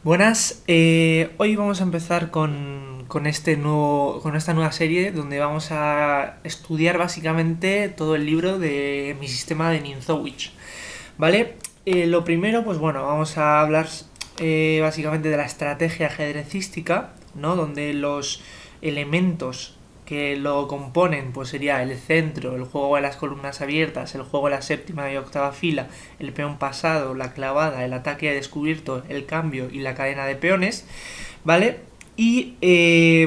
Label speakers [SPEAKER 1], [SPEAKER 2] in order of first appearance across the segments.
[SPEAKER 1] Buenas, hoy vamos a empezar con esta nueva serie donde vamos a estudiar básicamente todo el libro de mi sistema de Ninzowitsch, ¿vale? Lo primero, pues bueno, vamos a hablar básicamente de la estrategia ajedrecística, ¿no? Donde los elementos que lo componen, pues sería el centro, el juego de las columnas abiertas, el juego de la séptima y octava fila, el peón pasado, la clavada, el ataque a descubierto, el cambio y la cadena de peones, ¿vale? Y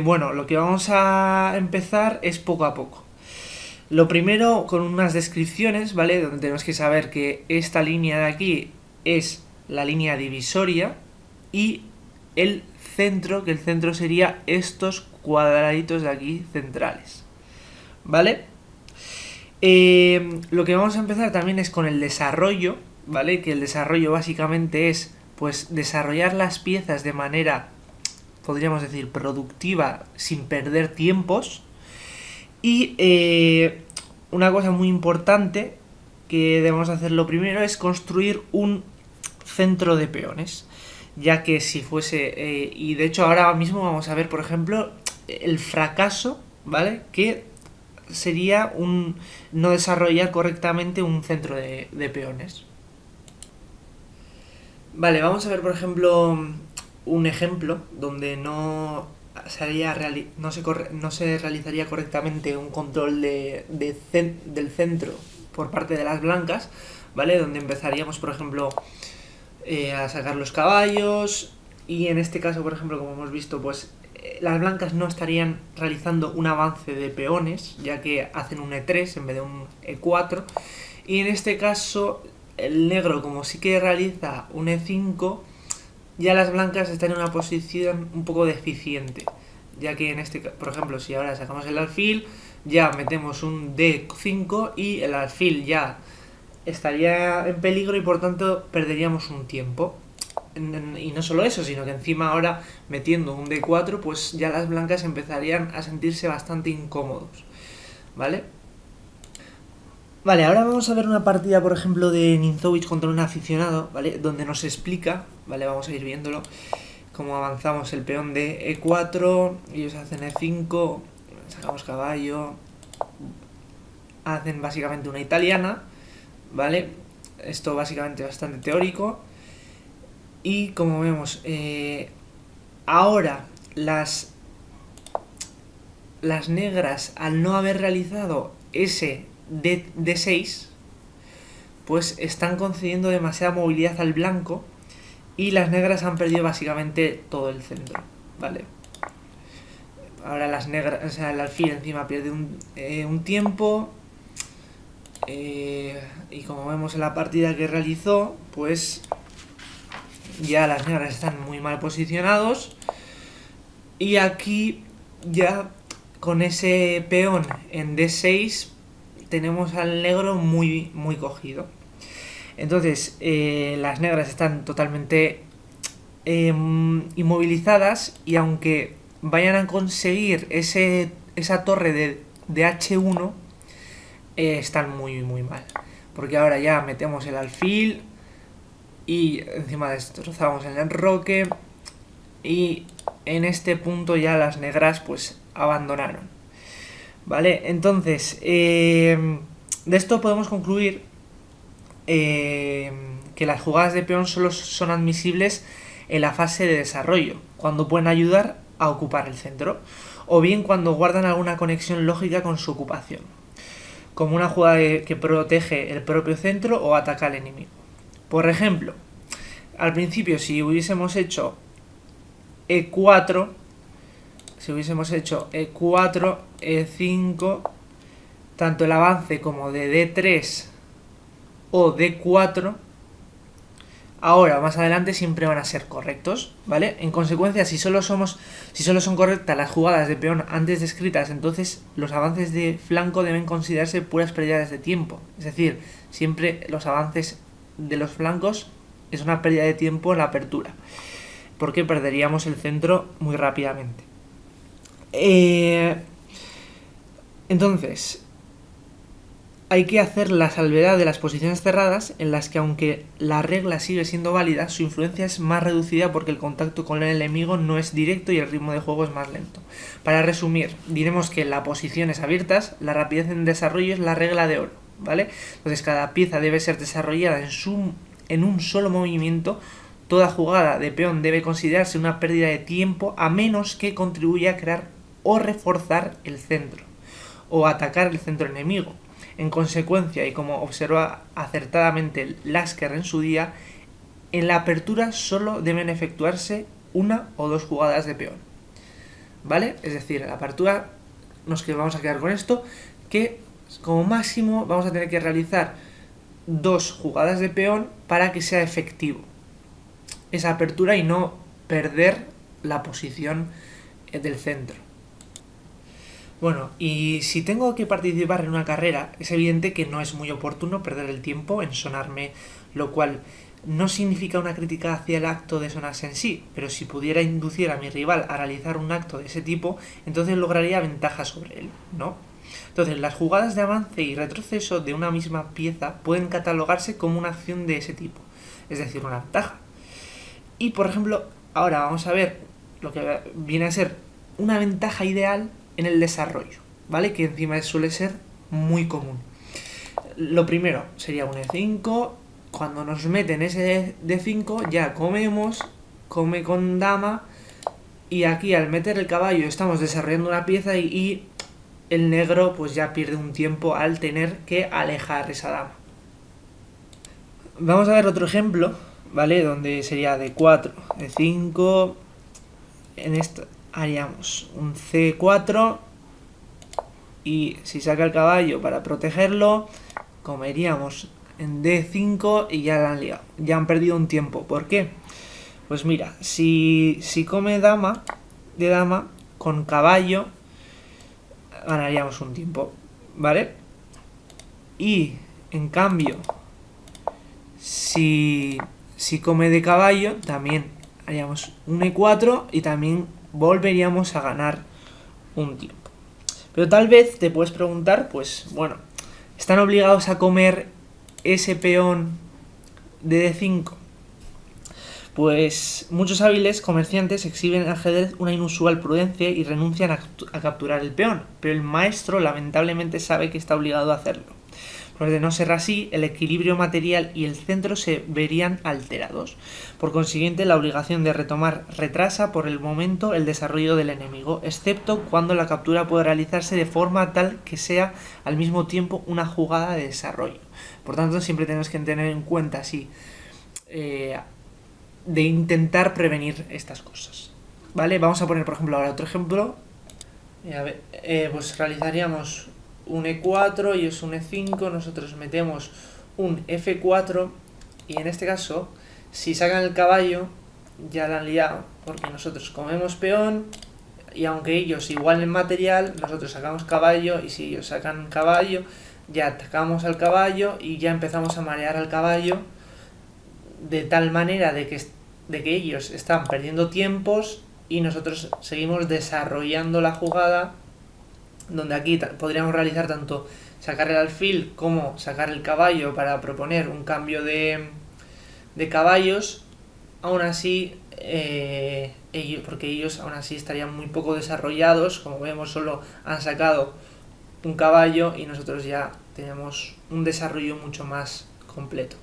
[SPEAKER 1] bueno, lo que vamos a empezar es poco a poco. Lo primero con unas descripciones, ¿vale? Donde tenemos que saber que esta línea de aquí es la línea divisoria y el centro, que el centro sería estos cuadraditos de aquí centrales, ¿vale? Lo que vamos a empezar también es con el desarrollo, ¿vale? Que el desarrollo básicamente es, pues, desarrollar las piezas de manera, podríamos decir, productiva, sin perder tiempos. Y una cosa muy importante que debemos hacer lo primero es construir un centro de peones, ya que si fuese, y de hecho ahora mismo vamos a ver, por ejemplo, el fracaso, ¿vale? Que sería no desarrollar correctamente un centro de peones. Vale, vamos a ver, por ejemplo, un ejemplo donde no se realizaría correctamente un control del centro por parte de las blancas, ¿vale? Donde empezaríamos, por ejemplo, a sacar los caballos, y en este caso, por ejemplo, como hemos visto, pues las blancas no estarían realizando un avance de peones, ya que hacen un E3 en vez de un E4, y en este caso el negro, como sí que realiza un E5, ya las blancas están en una posición un poco deficiente, ya que en este, por ejemplo, si ahora sacamos el alfil, ya metemos un D5 y el alfil ya estaría en peligro y por tanto perderíamos un tiempo. Y no solo eso, sino que encima ahora metiendo un D4, pues ya las blancas empezarían a sentirse bastante incómodos, ¿vale? Vale, ahora vamos a ver una partida, por ejemplo, de Ninzowitsch contra un aficionado, ¿vale? Donde nos explica, ¿vale? Vamos a ir viéndolo, cómo avanzamos el peón de E4, ellos hacen E5, sacamos caballo, hacen básicamente una italiana, ¿vale? Esto básicamente bastante teórico. Y como vemos, ahora las negras, al no haber realizado ese D6, pues están concediendo demasiada movilidad al blanco y las negras han perdido básicamente todo el centro, ¿vale? Ahora las negras, o sea, el alfil encima pierde un tiempo, y como vemos en la partida que realizó, pues ya las negras están muy mal posicionados, y aquí ya con ese peón en D6 tenemos al negro muy, muy cogido. Entonces las negras están totalmente inmovilizadas, y aunque vayan a conseguir esa torre de H1, están muy, muy mal. Porque ahora ya metemos el alfil y encima destrozamos el enroque, y en este punto ya las negras pues abandonaron, ¿vale? Entonces, de esto podemos concluir que las jugadas de peón solo son admisibles en la fase de desarrollo, cuando pueden ayudar a ocupar el centro, o bien cuando guardan alguna conexión lógica con su ocupación, como una jugada que protege el propio centro o ataca al enemigo. Por ejemplo, al principio, si hubiésemos hecho E4, E5, tanto el avance como de D3 o D4, ahora más adelante siempre van a ser correctos, ¿vale? En consecuencia, si solo son correctas las jugadas de peón antes descritas, entonces los avances de flanco deben considerarse puras pérdidas de tiempo. Es decir, siempre los avances de los flancos es una pérdida de tiempo en la apertura, porque perderíamos el centro muy rápidamente. Entonces, hay que hacer la salvedad de las posiciones cerradas, en las que aunque la regla sigue siendo válida, su influencia es más reducida porque el contacto con el enemigo no es directo y el ritmo de juego es más lento. Para resumir, diremos que en las posiciones abiertas, la rapidez en desarrollo es la regla de oro, ¿vale? Entonces cada pieza debe ser desarrollada en un solo movimiento. Toda jugada de peón debe considerarse una pérdida de tiempo a menos que contribuya a crear o reforzar el centro, o atacar el centro enemigo. En consecuencia, y como observa acertadamente Lasker en su día, en la apertura solo deben efectuarse una o dos jugadas de peón, ¿vale? Es decir, en la apertura nos vamos a quedar con esto, que como máximo vamos a tener que realizar 2 jugadas de peón para que sea efectivo esa apertura y no perder la posición del centro. Bueno, y si tengo que participar en una carrera, es evidente que no es muy oportuno perder el tiempo en sonarme, lo cual no significa una crítica hacia el acto de sonarse en sí, pero si pudiera inducir a mi rival a realizar un acto de ese tipo, entonces lograría ventaja sobre él, ¿no? Entonces, las jugadas de avance y retroceso de una misma pieza pueden catalogarse como una acción de ese tipo, es decir, una ventaja. Y, por ejemplo, ahora vamos a ver lo que viene a ser una ventaja ideal en el desarrollo, ¿vale? Que encima suele ser muy común. Lo primero sería un E5. Cuando nos meten ese D5 ya comemos, come con dama, y aquí al meter el caballo estamos desarrollando una pieza y el negro pues ya pierde un tiempo al tener que alejar esa dama. Vamos a ver otro ejemplo, ¿vale? Donde sería D4, D5, en esto haríamos un C4 y si saca el caballo para protegerlo, comeríamos en D5 y ya la han liado, ya han perdido un tiempo. ¿Por qué? Pues mira, si come dama, de dama, con caballo, ganaríamos un tiempo, ¿vale? Y en cambio, si come de caballo, también haríamos un E4 y también volveríamos a ganar un tiempo. Pero tal vez te puedes preguntar, pues bueno, ¿están obligados a comer ese peón de D5? Pues muchos hábiles comerciantes exhiben en ajedrez una inusual prudencia y renuncian a capturar el peón, pero el maestro lamentablemente sabe que está obligado a hacerlo. Pues de no ser así, el equilibrio material y el centro se verían alterados. Por consiguiente, la obligación de retomar retrasa por el momento el desarrollo del enemigo, excepto cuando la captura puede realizarse de forma tal que sea al mismo tiempo una jugada de desarrollo. Por tanto, siempre tenemos que tener en cuenta de intentar prevenir estas cosas, ¿vale? Vamos a poner, por ejemplo, ahora otro ejemplo. Pues realizaríamos un E4 y es un E5, nosotros metemos un F4 y en este caso, si sacan el caballo, ya la han liado, porque nosotros comemos peón y aunque ellos igualen material, nosotros sacamos caballo y si ellos sacan caballo, ya atacamos al caballo y ya empezamos a marear al caballo de tal manera de que ellos están perdiendo tiempos y nosotros seguimos desarrollando la jugada, donde aquí podríamos realizar tanto sacar el alfil como sacar el caballo para proponer un cambio de caballos. Aún así, porque ellos aún así estarían muy poco desarrollados, como vemos solo han sacado un caballo y nosotros ya tenemos un desarrollo mucho más completo.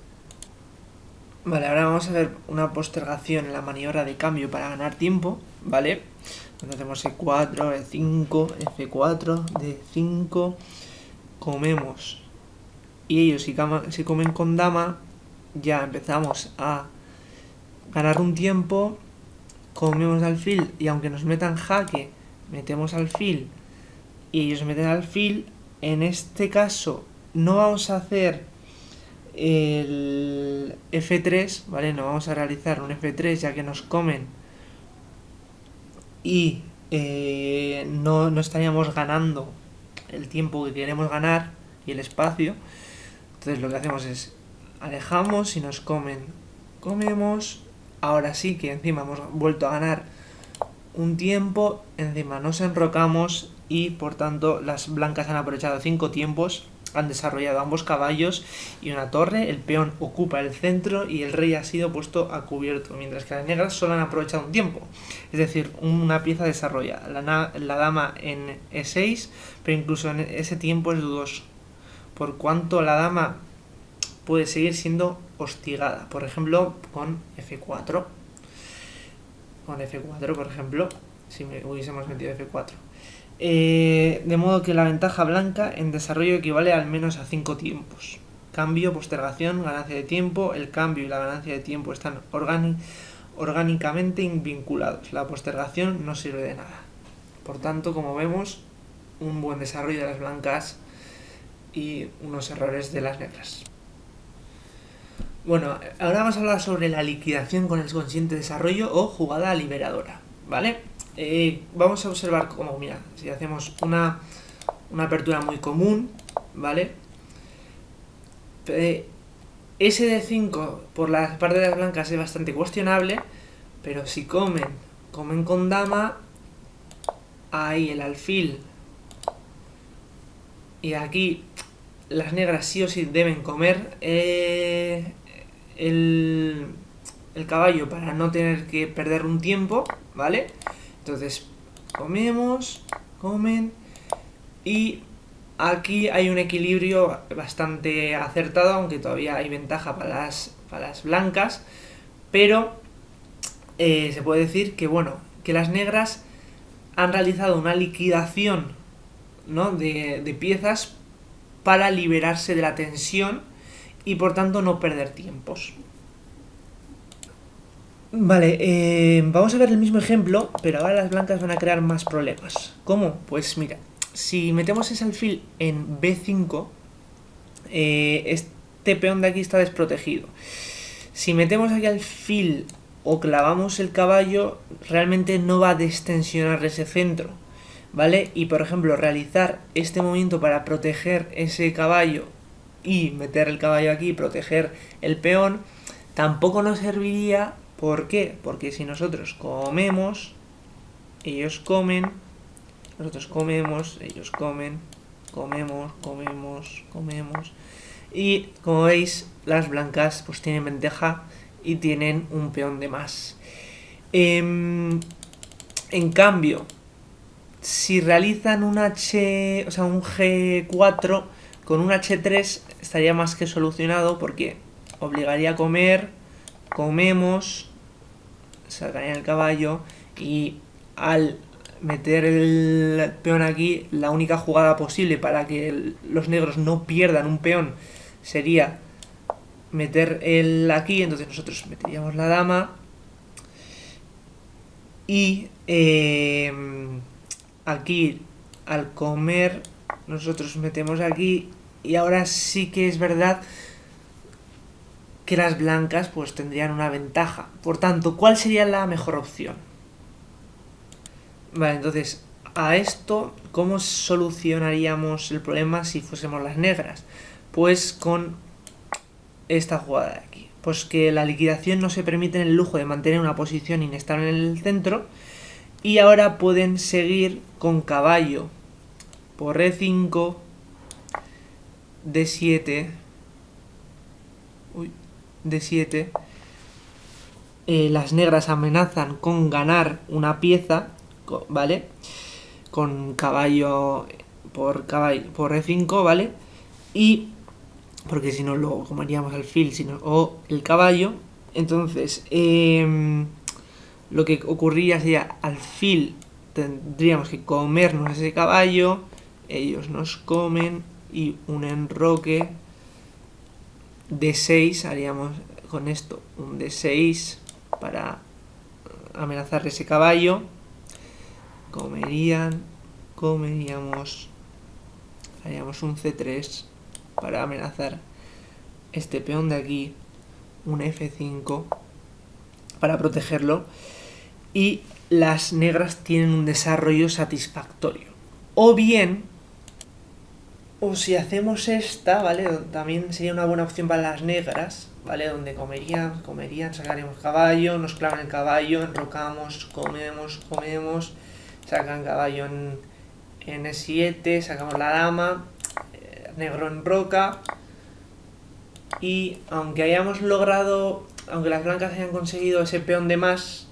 [SPEAKER 1] Vale, ahora vamos a ver una postergación en la maniobra de cambio para ganar tiempo, ¿vale? Entonces hacemos E4, E5, F4, D5, comemos. Y ellos si comen con dama, ya empezamos a ganar un tiempo, comemos alfil y aunque nos metan jaque, metemos alfil y ellos meten alfil. En este caso no vamos a hacer el F3, ¿vale? No vamos a realizar un F3 ya que nos comen y no estaríamos ganando el tiempo que queremos ganar y el espacio. Entonces lo que hacemos es alejamos y nos comemos. Ahora sí que encima hemos vuelto a ganar un tiempo, encima nos enrocamos y por tanto las blancas han aprovechado 5 tiempos han desarrollado ambos caballos y una torre, el peón ocupa el centro y el rey ha sido puesto a cubierto, mientras que las negras solo han aprovechado un tiempo, es decir, una pieza desarrolla la dama en E6, pero incluso en ese tiempo es dudoso, por cuanto la dama puede seguir siendo hostigada, por ejemplo, con F4. Con F4, por ejemplo, si hubiésemos metido F4. De modo que la ventaja blanca en desarrollo equivale al menos a 5 tiempos. Cambio, postergación, ganancia de tiempo. El cambio y la ganancia de tiempo están orgánicamente vinculados. La postergación no sirve de nada. Por tanto, como vemos, un buen desarrollo de las blancas y unos errores de las negras. Bueno, ahora vamos a hablar sobre la liquidación con el consiguiente desarrollo o jugada liberadora, ¿vale? Vamos a observar cómo, mira, si hacemos una apertura muy común, ¿vale? Ese de 5 por la parte de las blancas es bastante cuestionable, pero si comen con dama, ahí el alfil, y aquí las negras sí o sí deben comer el caballo para no tener que perder un tiempo, ¿vale? Entonces, comen, y aquí hay un equilibrio bastante acertado, aunque todavía hay ventaja para las blancas, pero se puede decir que, bueno, que las negras han realizado una liquidación, ¿no?, de piezas para liberarse de la tensión y por tanto no perder tiempos. Vale, vamos a ver el mismo ejemplo, pero ahora las blancas van a crear más problemas. ¿Cómo? Pues mira, si metemos ese alfil en B5, este peón de aquí está desprotegido. Si metemos aquí alfil o clavamos el caballo, realmente no va a destensionar ese centro, ¿vale? Y por ejemplo, realizar este movimiento para proteger ese caballo y meter el caballo aquí, proteger el peón, tampoco nos serviría. ¿Por qué? Porque si nosotros comemos, ellos comen, nosotros comemos, ellos comemos, y como veis, las blancas pues tienen ventaja y tienen un peón de más. En cambio, si realizan un G4 con un H3 estaría más que solucionado, porque obligaría a comemos, sacarían el caballo, y al meter el peón aquí, la única jugada posible para que los negros no pierdan un peón sería meter el aquí, entonces nosotros meteríamos la dama y aquí al comer nosotros metemos aquí, y ahora sí que es verdad que las blancas pues tendrían una ventaja. Por tanto, ¿cuál sería la mejor opción? Vale, entonces, a esto, ¿cómo solucionaríamos el problema si fuésemos las negras? Pues con esta jugada de aquí. Pues que la liquidación no se permite el lujo de mantener una posición inestable en el centro, y ahora pueden seguir con caballo por E5, D7, D7, las negras amenazan con ganar una pieza, ¿vale? Con caballo por E5, ¿vale? Y porque si no lo comeríamos alfil o el caballo. Entonces lo que ocurriría sería alfil, tendríamos que comernos ese caballo, ellos nos comen, y un enroque D6, haríamos con esto un D6 para amenazar ese caballo, comeríamos, haríamos un C3 para amenazar este peón de aquí, un F5 para protegerlo, y las negras tienen un desarrollo satisfactorio. O bien, o si hacemos esta, ¿vale? También sería una buena opción para las negras, ¿vale? Donde comerían, sacaríamos caballo, nos clavan el caballo, enrocamos, comemos, sacan caballo en E7, sacamos la dama, negro en roca. Y aunque las blancas hayan conseguido ese peón de más,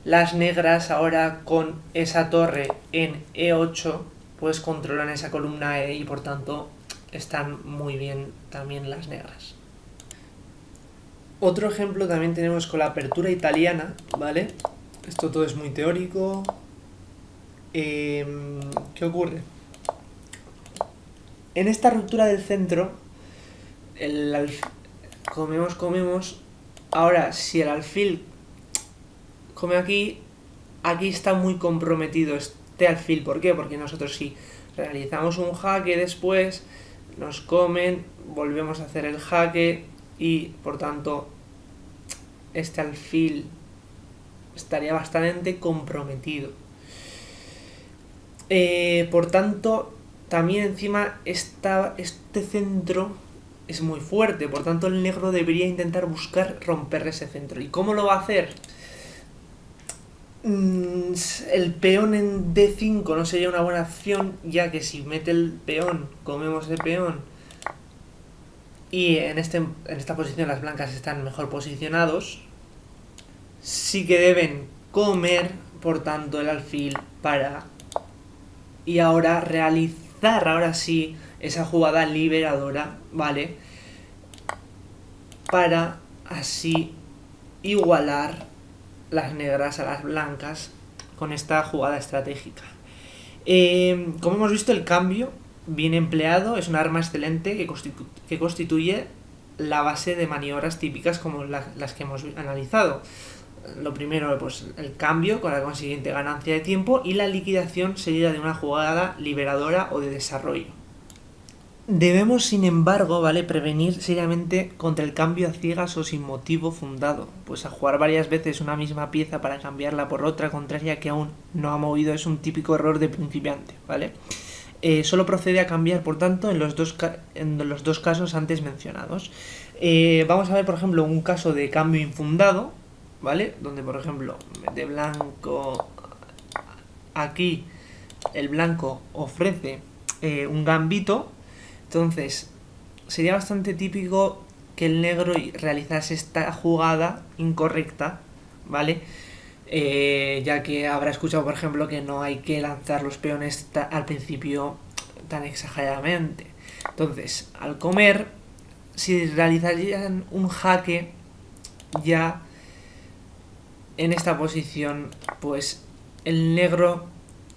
[SPEAKER 1] las negras ahora con esa torre en E8 pues controlan esa columna E y por tanto están muy bien también las negras. Otro ejemplo también tenemos con la apertura italiana, ¿vale? Esto todo es muy teórico. ¿Qué ocurre? En esta ruptura del centro, comemos. Ahora, si el alfil come aquí está muy comprometido este alfil. ¿Por qué? Porque nosotros si realizamos un jaque después, nos comen, volvemos a hacer el jaque y por tanto este alfil estaría bastante comprometido. Por tanto, también encima este centro es muy fuerte, por tanto el negro debería intentar buscar romper ese centro. ¿Y cómo lo va a hacer? El peón en D5 no sería una buena opción, ya que si mete el peón, comemos el peón, y en esta posición las blancas están mejor posicionados, sí que deben comer, por tanto, el alfil para... Y ahora realizar, ahora sí, esa jugada liberadora, ¿vale? Para así igualar las negras a las blancas con esta jugada estratégica. Como hemos visto, el cambio bien empleado es un arma excelente que constituye la base de maniobras típicas como las que hemos analizado. Lo primero, pues el cambio con la consiguiente ganancia de tiempo y la liquidación seguida de una jugada liberadora o de desarrollo. Debemos, sin embargo, ¿vale?, prevenir seriamente contra el cambio a ciegas o sin motivo fundado, pues a jugar varias veces una misma pieza para cambiarla por otra contraria que aún no ha movido es un típico error de principiante, ¿vale? Solo procede a cambiar, por tanto, en los dos casos antes mencionados. Vamos a ver, por ejemplo, un caso de cambio infundado, ¿vale? Donde, por ejemplo, de blanco aquí, el blanco ofrece un gambito. Entonces, sería bastante típico que el negro realizase esta jugada incorrecta, ¿vale? Ya que habrá escuchado, por ejemplo, que no hay que lanzar los peones al principio tan exageradamente. Entonces, al comer, si realizarían un jaque ya en esta posición, pues el negro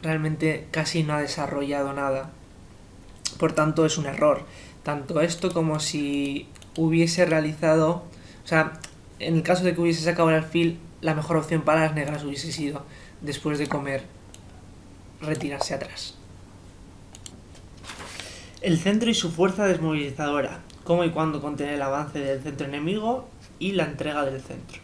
[SPEAKER 1] realmente casi no ha desarrollado nada. Por tanto, es un error. Tanto esto como si hubiese realizado... O sea, en el caso de que hubiese sacado el alfil, la mejor opción para las negras hubiese sido, después de comer, retirarse atrás. El centro y su fuerza desmovilizadora. Cómo y cuándo contener el avance del centro enemigo y la entrega del centro.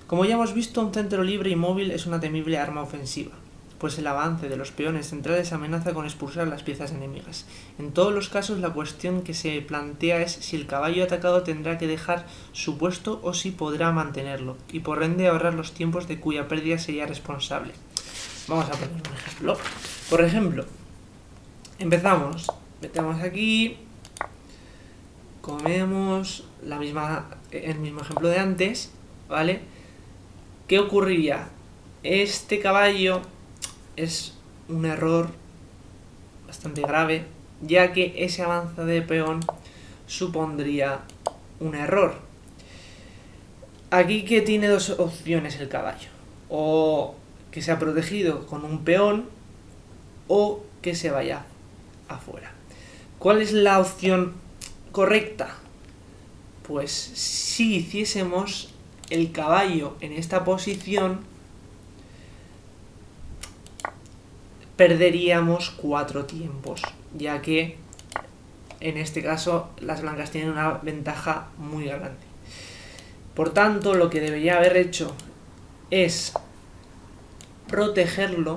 [SPEAKER 1] Como ya hemos visto, un centro libre y móvil es una temible arma ofensiva, pues el avance de los peones centrales amenaza con expulsar las piezas enemigas. En todos los casos, la cuestión que se plantea es si el caballo atacado tendrá que dejar su puesto o si podrá mantenerlo, y por ende ahorrar los tiempos de cuya pérdida sería responsable. Vamos a poner un ejemplo. Por ejemplo, empezamos, metemos aquí, comemos el mismo ejemplo de antes, ¿vale? ¿Qué ocurriría? Este caballo es un error bastante grave, ya que ese avance de peón supondría un error. Aquí que tiene dos opciones el caballo: o que sea protegido con un peón o que se vaya afuera. ¿Cuál es la opción correcta? Pues si hiciésemos el caballo en esta posición, perderíamos 4 tiempos, ya que en este caso las blancas tienen una ventaja muy grande. Por tanto, lo que debería haber hecho es protegerlo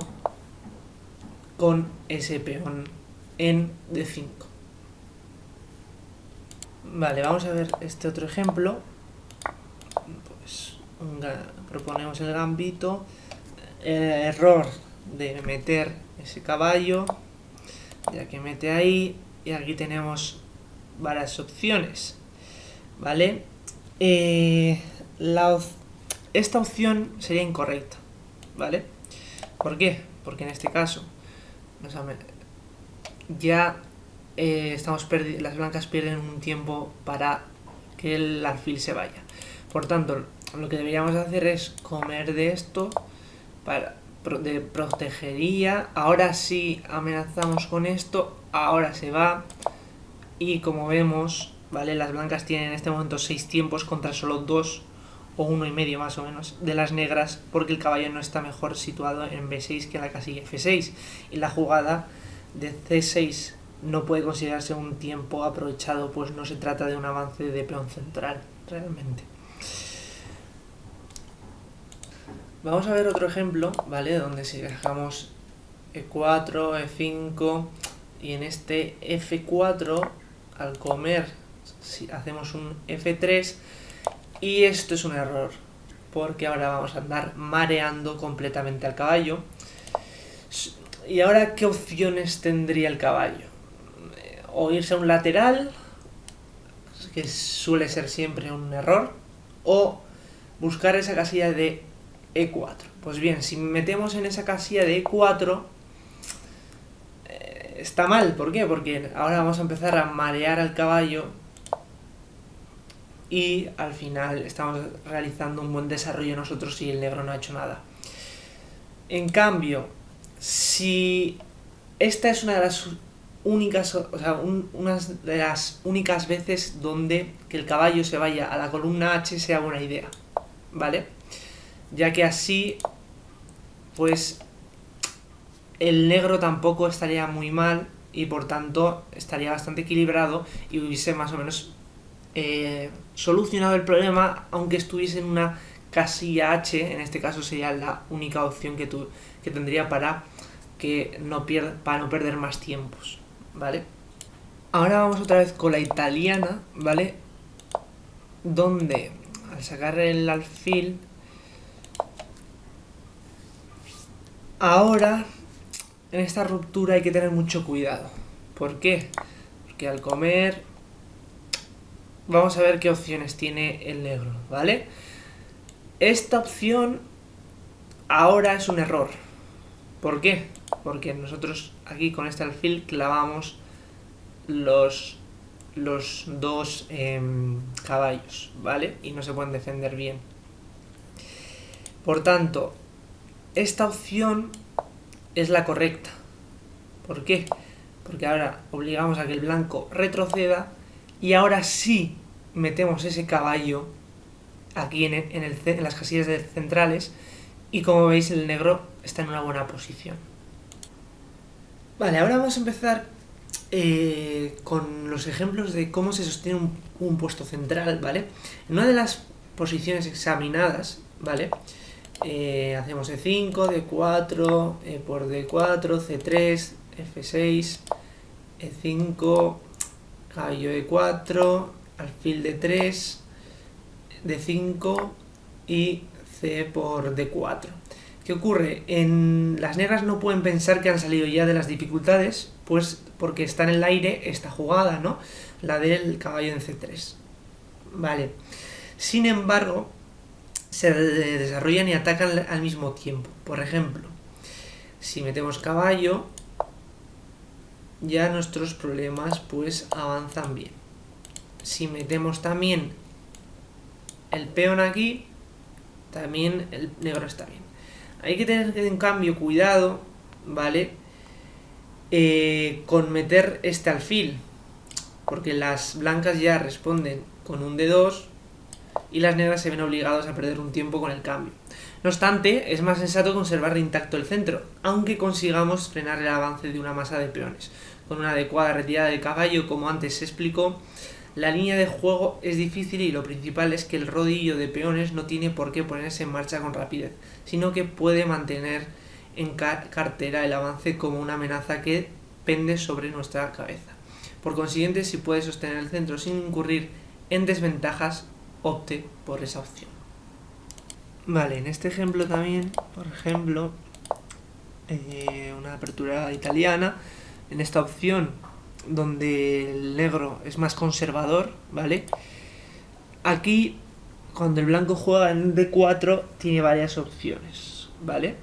[SPEAKER 1] con ese peón en D5. Vale, vamos a ver este otro ejemplo. Pues proponemos el gambito, el error de meter ese caballo, ya que mete ahí, y aquí tenemos varias opciones, ¿vale? Esta opción sería incorrecta, ¿vale? ¿Por qué? Porque en este caso ya las blancas pierden un tiempo para que el alfil se vaya. Por tanto, lo que deberíamos hacer es comer de esto de protegería. Ahora sí amenazamos con esto, ahora se va. Y como vemos, ¿vale? Las blancas tienen en este momento 6 tiempos contra solo 2 o 1,5 más o menos de las negras, porque el caballo no está mejor situado en B6 que en la casilla F6. Y la jugada de C6 no puede considerarse un tiempo aprovechado, pues no se trata de un avance de peón central, realmente. Vamos a ver otro ejemplo, ¿vale? Donde si dejamos E4, E5 y en este F4, al comer, si hacemos un F3 y esto es un error, porque ahora vamos a andar mareando completamente al caballo. ¿Y ahora qué opciones tendría el caballo? O irse a un lateral, que suele ser siempre un error, o buscar esa casilla de E4. Pues bien, si metemos en esa casilla de E4, está mal. ¿Por qué? Porque ahora vamos a empezar a marear al caballo y al final estamos realizando un buen desarrollo nosotros y el negro no ha hecho nada. En cambio, si esta es una de las únicas, una de las únicas veces donde que el caballo se vaya a la columna H sea buena idea, ¿vale? Ya que así, pues, el negro tampoco estaría muy mal y por tanto estaría bastante equilibrado y hubiese más o menos solucionado el problema, aunque estuviese en una casilla H. En este caso sería la única opción que tendría para no perder más tiempos, ¿vale? Ahora vamos otra vez con la italiana, ¿vale? Donde al sacar el alfil, ahora en esta ruptura hay que tener mucho cuidado. ¿Por qué? Porque al comer, vamos a ver qué opciones tiene el negro, ¿vale? Esta opción ahora es un error. ¿Por qué? Porque nosotros aquí con este alfil clavamos los dos caballos, ¿vale? Y no se pueden defender bien. Por tanto, esta opción es la correcta. ¿Por qué? Porque ahora obligamos a que el blanco retroceda y ahora sí metemos ese caballo aquí en las casillas centrales y como veis el negro está en una buena posición. Vale, ahora vamos a empezar con los ejemplos de cómo se sostiene un puesto central, ¿vale? En una de las posiciones examinadas, ¿vale? Hacemos E5, D4, E por D4, C3, F6, E5, caballo E4, alfil D3, D5 y C por D4. ¿Qué ocurre? Las negras no pueden pensar que han salido ya de las dificultades, pues porque está en el aire esta jugada, ¿no? La del caballo en C3. Vale. Sin embargo, se desarrollan y atacan al mismo tiempo. Por ejemplo, si metemos caballo, ya nuestros problemas pues avanzan bien. Si metemos también el peón aquí, también el negro está bien. Hay que tener en cambio cuidado, ¿vale? Con meter este alfil, porque las blancas ya responden con un D2 y las negras se ven obligadas a perder un tiempo con el cambio. No obstante, es más sensato conservar intacto el centro, aunque consigamos frenar el avance de una masa de peones. Con una adecuada retirada del caballo, como antes se explicó, la línea de juego es difícil y lo principal es que el rodillo de peones no tiene por qué ponerse en marcha con rapidez, sino que puede mantener en cartera el avance como una amenaza que pende sobre nuestra cabeza. Por consiguiente, si puede sostener el centro sin incurrir en desventajas, opte por esa opción. Vale, en este ejemplo también, por ejemplo, una apertura italiana, en esta opción donde el negro es más conservador, ¿vale? Aquí, cuando el blanco juega en D4, tiene varias opciones, ¿vale?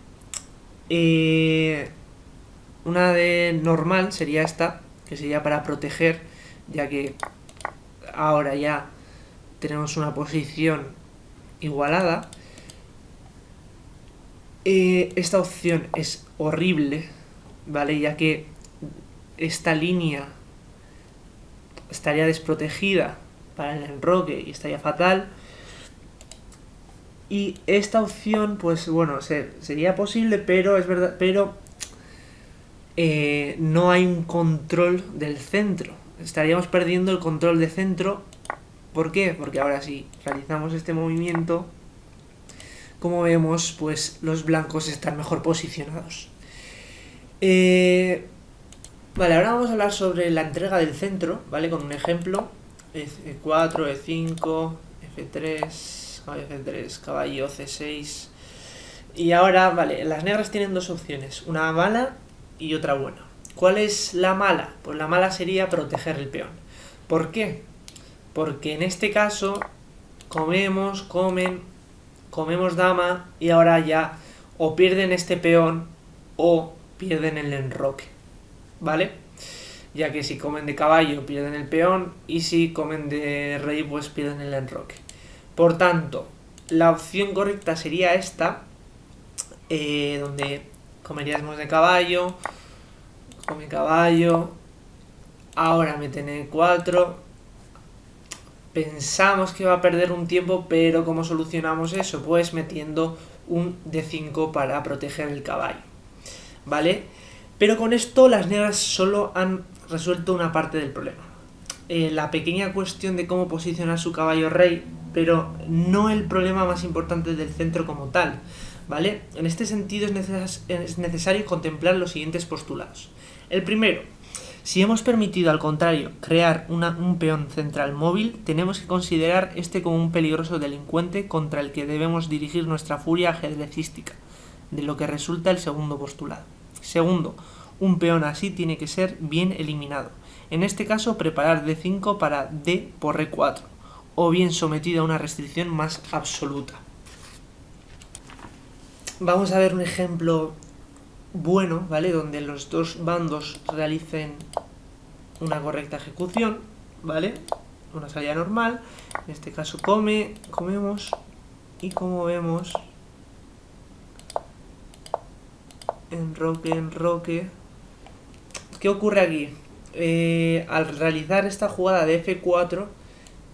[SPEAKER 1] Una de normal sería esta, que sería para proteger, ya que ahora ya tenemos una posición igualada. Esta opción es horrible, ¿vale? Ya que esta línea estaría desprotegida para el enroque y estaría fatal. Y esta opción, pues bueno, sería posible, pero es verdad, pero no hay un control del centro. Estaríamos perdiendo el control de centro. ¿Por qué? Porque ahora si realizamos este movimiento, como vemos, pues los blancos están mejor posicionados. Vale, ahora vamos a hablar sobre la entrega del centro, ¿vale? Con un ejemplo. E4, E5, F3, caballo F3, caballo C6. Y ahora, vale, las negras tienen dos opciones, una mala y otra buena. ¿Cuál es la mala? Pues la mala sería proteger el peón. ¿Por qué? Porque en este caso comemos dama y ahora ya o pierden este peón o pierden el enroque, ¿vale? Ya que si comen de caballo pierden el peón y si comen de rey pues pierden el enroque. Por tanto, la opción correcta sería esta, donde comeríamos de caballo, come caballo, ahora meten E4, pensamos que va a perder un tiempo, pero ¿cómo solucionamos eso? Pues metiendo un D5 para proteger el caballo, ¿vale? Pero con esto las negras solo han resuelto una parte del problema. La pequeña cuestión de cómo posicionar su caballo rey, pero no el problema más importante del centro como tal, ¿vale? En este sentido es necesario contemplar los siguientes postulados. El primero, si hemos permitido al contrario crear un peón central móvil, tenemos que considerar este como un peligroso delincuente contra el que debemos dirigir nuestra furia ajedrecística, de lo que resulta el segundo postulado. Segundo, un peón así tiene que ser bien eliminado. En este caso, preparar D5 para D por E4, o bien sometido a una restricción más absoluta. Vamos a ver un ejemplo bueno, ¿vale? Donde los dos bandos realicen una correcta ejecución, ¿vale? Una salida normal. En este caso comemos y como vemos, enroque. ¿Qué ocurre aquí? Al realizar esta jugada de F4,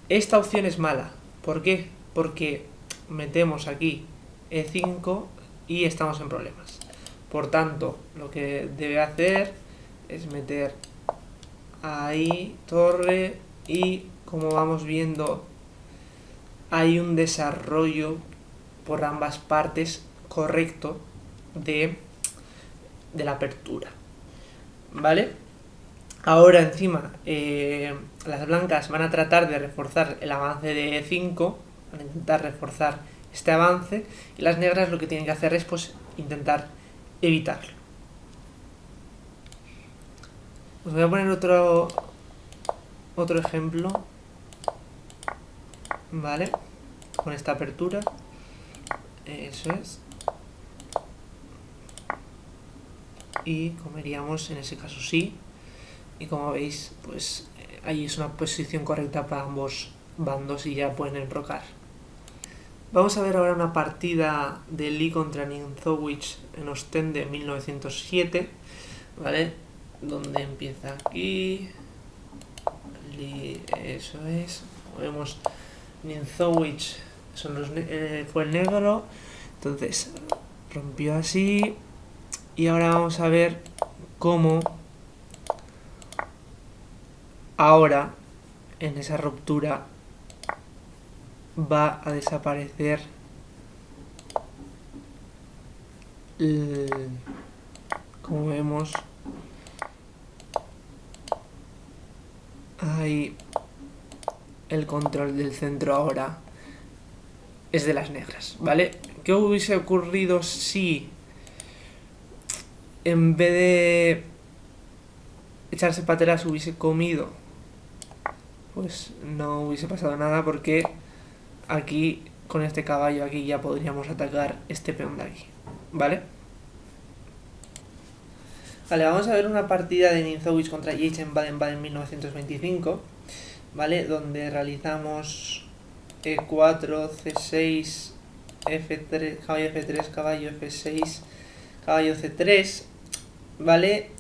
[SPEAKER 1] esta opción es mala. ¿Por qué? Porque metemos aquí E5 y estamos en problemas. Por tanto, lo que debe hacer es meter ahí torre y, como vamos viendo, hay un desarrollo por ambas partes correcto de la apertura, ¿vale? Ahora encima las blancas van a tratar de reforzar el avance de E5, van a intentar reforzar este avance, y las negras lo que tienen que hacer es pues intentar evitarlo. Os voy a poner otro ejemplo, ¿vale? Con esta apertura, eso es, y comeríamos en ese caso sí, y como veis pues ahí es una posición correcta para ambos bandos y ya pueden enrocar. Vamos a ver ahora una partida de Lee contra Nimzowitsch en Ostende 1907, ¿vale? Donde empieza aquí, Lee, eso es, vemos Nimzowitsch fue el negro, entonces rompió así, y ahora vamos a ver cómo ahora en esa ruptura va a desaparecer como vemos ahí, el control del centro ahora es de las negras, ¿vale? ¿Qué hubiese ocurrido si en vez de echarse para atrás hubiese comido, pues no hubiese pasado nada, porque aquí, con este caballo aquí, ya podríamos atacar este peón de aquí, ¿vale? Vale, vamos a ver una partida de Ninzowitsch contra Yates en Baden-Baden 1925, ¿vale? Donde realizamos E4, C6, F3, caballo F3, caballo F6, caballo C3, ¿vale?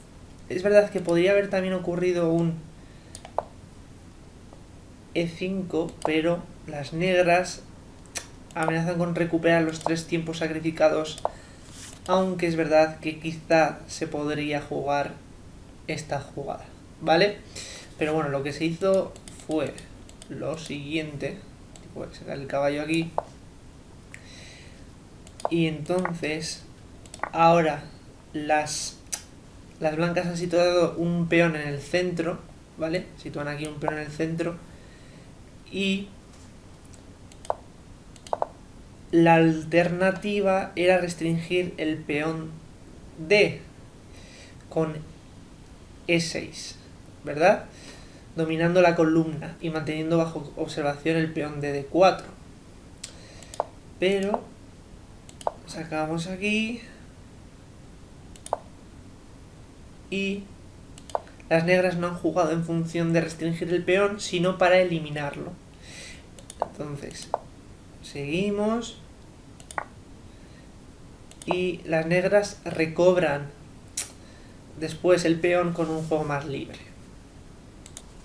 [SPEAKER 1] Es verdad que podría haber también ocurrido un E5, pero las negras amenazan con recuperar los 3 tiempos sacrificados, aunque es verdad que quizá se podría jugar esta jugada, ¿vale? Pero bueno, lo que se hizo fue lo siguiente. Voy a sacar el caballo aquí. Y entonces, ahora las blancas han situado un peón en el centro, ¿vale? Sitúan aquí un peón en el centro. Y la alternativa era restringir el peón D con E6, ¿verdad? Dominando la columna y manteniendo bajo observación el peón de D4. Pero sacamos aquí y las negras no han jugado en función de restringir el peón, sino para eliminarlo. Entonces, seguimos y las negras recobran después el peón con un juego más libre.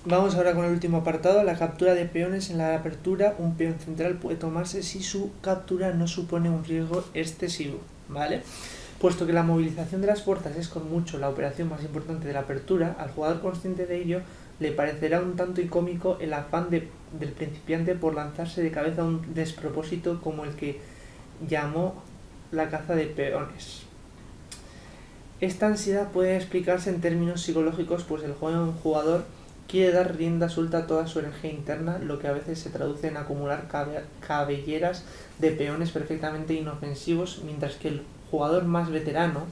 [SPEAKER 1] Vamos ahora con el último apartado, la captura de peones en la apertura. Un peón central puede tomarse si su captura no supone un riesgo excesivo, ¿vale? Puesto que la movilización de las fuerzas es con mucho la operación más importante de la apertura, al jugador consciente de ello le parecerá un tanto incómico el afán del principiante por lanzarse de cabeza a un despropósito como el que llamó la caza de peones. Esta ansiedad puede explicarse en términos psicológicos, pues el jugador quiere dar rienda suelta a toda su energía interna, lo que a veces se traduce en acumular cabelleras de peones perfectamente inofensivos, mientras que el jugador más veterano,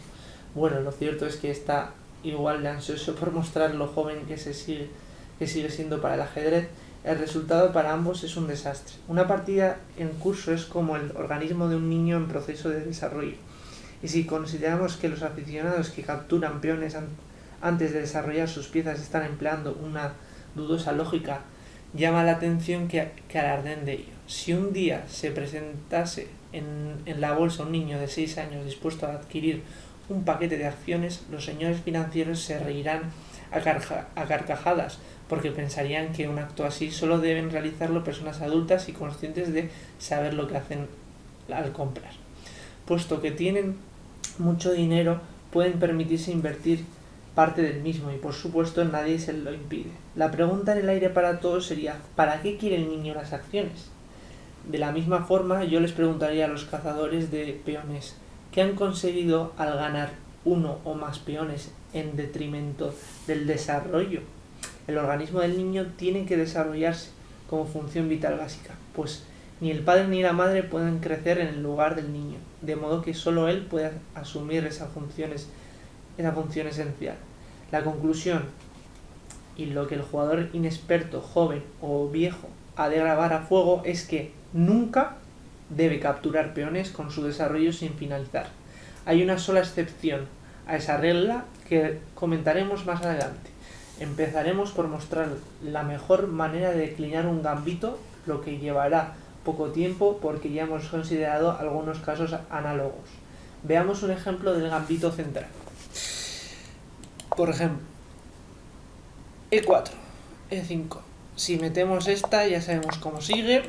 [SPEAKER 1] bueno, lo cierto es que está igual de ansioso por mostrar lo joven que sigue siendo para el ajedrez. El resultado para ambos es un desastre. Una partida en curso es como el organismo de un niño en proceso de desarrollo. Y si consideramos que los aficionados que capturan peones antes de desarrollar sus piezas están empleando una dudosa lógica, llama la atención que alarden de ello. Si un día se presentase en la bolsa un niño de 6 años dispuesto a adquirir un paquete de acciones, los señores financieros se reirán a carcajadas, porque pensarían que un acto así solo deben realizarlo personas adultas y conscientes de saber lo que hacen al comprar. Puesto que tienen mucho dinero, pueden permitirse invertir parte del mismo y por supuesto nadie se lo impide. La pregunta en el aire para todos sería: ¿para qué quiere el niño las acciones? De la misma forma, yo les preguntaría a los cazadores de peones ¿qué han conseguido al ganar uno o más peones en detrimento del desarrollo? El organismo del niño tiene que desarrollarse como función vital básica, pues ni el padre ni la madre pueden crecer en el lugar del niño, de modo que solo él puede asumir esa función esencial. La conclusión, y lo que el jugador inexperto, joven o viejo ha de grabar a fuego, es que nunca debe capturar peones con su desarrollo sin finalizar. Hay una sola excepción a esa regla que comentaremos más adelante. Empezaremos por mostrar la mejor manera de declinar un gambito, lo que llevará poco tiempo porque ya hemos considerado algunos casos análogos. Veamos un ejemplo del gambito central. Por ejemplo, E4, E5. Si metemos esta, ya sabemos cómo sigue.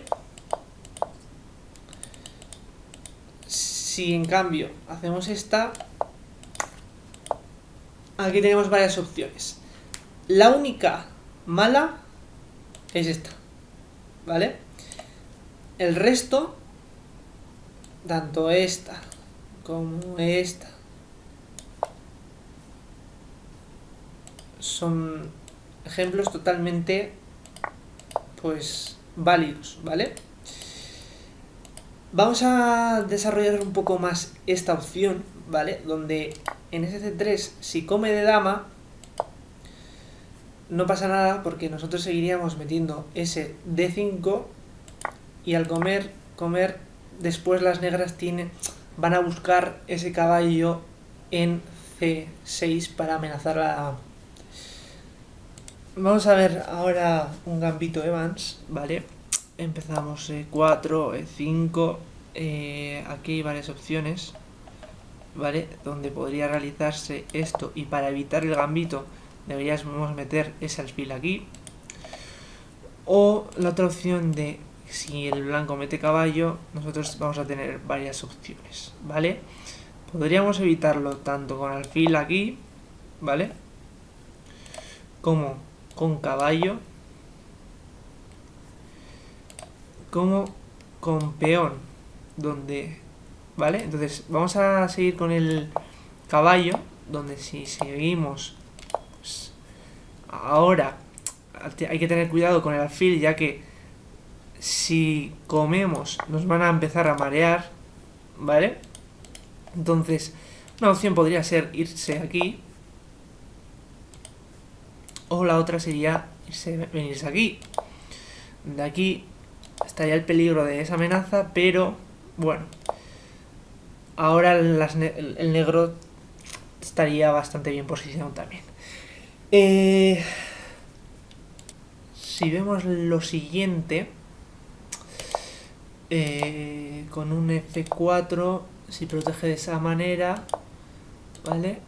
[SPEAKER 1] Si en cambio hacemos esta, aquí tenemos varias opciones. La única mala es esta, ¿vale? El resto, tanto esta como esta, son ejemplos totalmente, pues, válidos, ¿vale? Vamos a desarrollar un poco más esta opción, ¿vale? Donde en SC3, si come de dama, no pasa nada porque nosotros seguiríamos metiendo ese D5 y al comer, después las negras van a buscar ese caballo en C6 para amenazar a... Vamos a ver ahora un gambito Evans, ¿vale? Empezamos E4, E5, aquí hay varias opciones, ¿vale? Donde podría realizarse esto y para evitar el gambito deberíamos meter ese alfil aquí. O la otra opción de si el blanco mete caballo, nosotros vamos a tener varias opciones, ¿vale? Podríamos evitarlo tanto con alfil aquí, ¿vale? Como con caballo, como con peón, donde, ¿vale? Entonces vamos a seguir con el caballo, donde si seguimos, pues, ahora hay que tener cuidado con el alfil, ya que si comemos nos van a empezar a marear, ¿vale? Entonces, una opción podría ser irse aquí, o la otra sería venirse aquí. De aquí estaría el peligro de esa amenaza, pero bueno, ahora el negro estaría bastante bien posicionado también. Si vemos lo siguiente, con un F4, si protege de esa manera, ¿vale?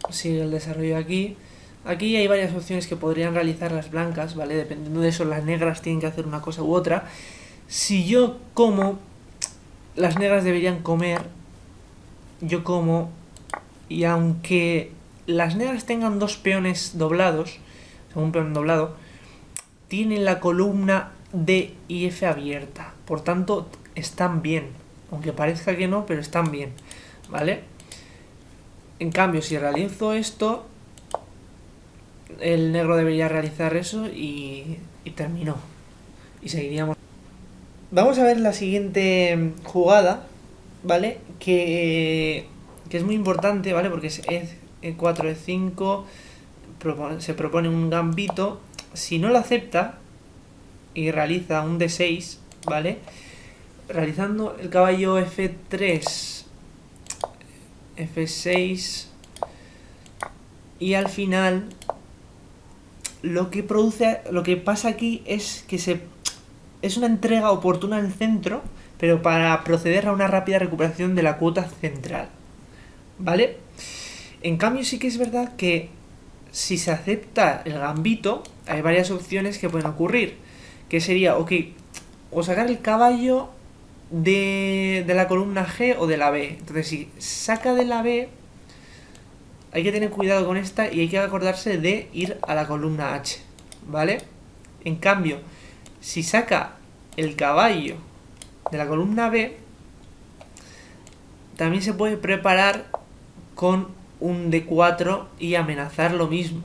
[SPEAKER 1] Sigue el desarrollo aquí. Aquí hay varias opciones que podrían realizar las blancas, ¿vale? Dependiendo de eso, las negras tienen que hacer una cosa u otra. Si yo como, las negras deberían comer, yo como, y aunque las negras tengan dos peones doblados, un peón doblado, tienen la columna D y F abierta, por tanto están bien, aunque parezca que no, pero están bien, ¿vale? En cambio, si realizo esto, el negro debería realizar eso y terminó, y seguiríamos. Vamos a ver la siguiente jugada, ¿vale? Que es muy importante, ¿vale? Porque es E4, E5, se propone un gambito. Si no lo acepta y realiza un D6, ¿vale? Realizando el caballo F3, F6, y al final lo que pasa aquí es que es una entrega oportuna al centro, pero para proceder a una rápida recuperación de la cuota central, ¿vale? En cambio sí que es verdad que si se acepta el gambito, hay varias opciones que pueden ocurrir, que sería, ok, o sacar el caballo de la columna G o de la B. Entonces si saca de la B, hay que tener cuidado con esta y hay que acordarse de ir a la columna H, ¿vale? En cambio, si saca el caballo de la columna B, también se puede preparar con un D4 y amenazar lo mismo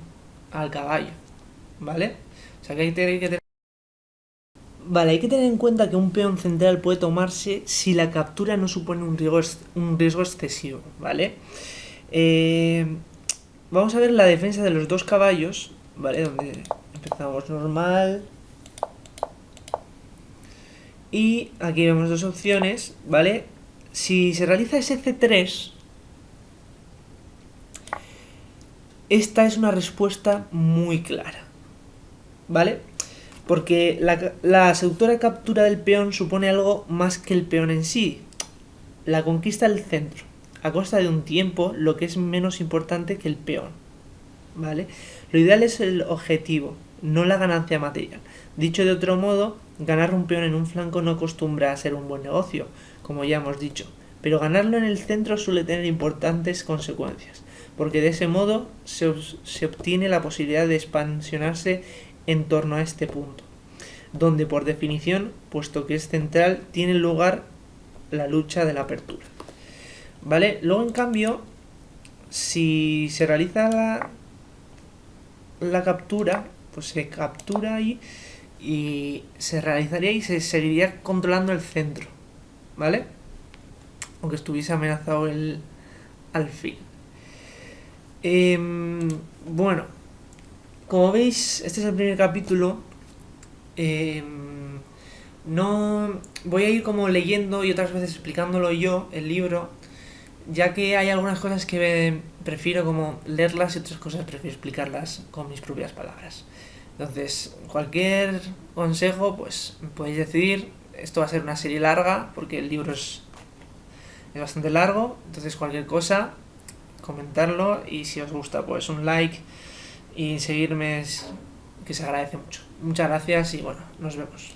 [SPEAKER 1] al caballo, ¿vale? O sea que hay que tener... Vale, hay que tener en cuenta que un peón central puede tomarse si la captura no supone un riesgo excesivo, ¿vale? Vamos a ver la defensa de los dos caballos, ¿vale? Donde empezamos normal. Y aquí vemos dos opciones, ¿vale? Si se realiza ese C3, esta es una respuesta muy clara, ¿vale? Porque la seductora captura del peón supone algo más que el peón en sí, la conquista del centro, a costa de un tiempo, lo que es menos importante que el peón, ¿vale? Lo ideal es el objetivo, no la ganancia material. Dicho de otro modo, ganar un peón en un flanco no acostumbra a ser un buen negocio, como ya hemos dicho, pero ganarlo en el centro suele tener importantes consecuencias, porque de ese modo se obtiene la posibilidad de expansionarse en torno a este punto, donde por definición, puesto que es central, tiene lugar la lucha de la apertura, ¿vale? Luego, en cambio, si se realiza la captura, pues se captura ahí y se realizaría y se seguiría controlando el centro, ¿vale? Aunque estuviese amenazado el alfil. Bueno, Como veis, este es el primer capítulo. No voy a ir como leyendo y otras veces explicándolo yo, el libro, ya que hay algunas cosas que prefiero como leerlas y otras cosas prefiero explicarlas con mis propias palabras. Entonces, cualquier consejo, pues me podéis decidir. Esto va a ser una serie larga porque el libro es bastante largo. Entonces, cualquier cosa, comentarlo y si os gusta, pues un like y seguirme, que se agradece mucho. Muchas gracias y bueno, nos vemos.